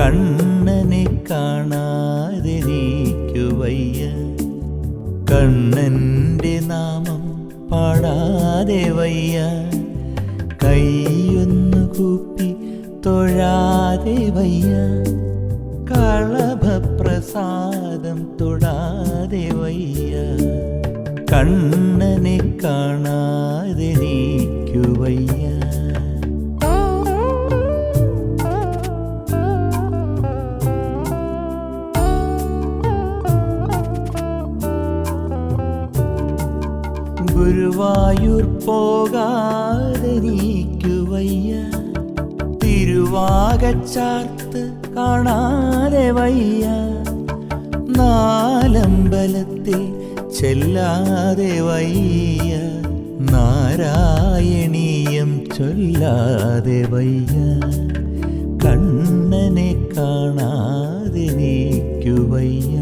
കണ്ണനെ കാണാതെനിക്കു വയ്യ, കണ്ണൻ്റെ നാമം പാടാതെ വയ്യ, കൈയൊന്നു കൂപ്പി തൊഴാതെ വയ്യ, കളഭപ്രസാദം തൊടാതെ വയ്യ. കണ്ണനെ കാണാതെനിക്കു വയ്യ. ഗുരുവായൂർ പോകാതെനിക്കു വയ്യ, തിരുവാകച്ചാർത്ത് കാണാതെ വയ്യ, നാലമ്പലത്തിൽ ചെല്ലാതെ വയ്യ, നാരായണീയം ചൊല്ലാതെ വയ്യ. കണ്ണനെ കാണാതെനിക്കു വയ്യ.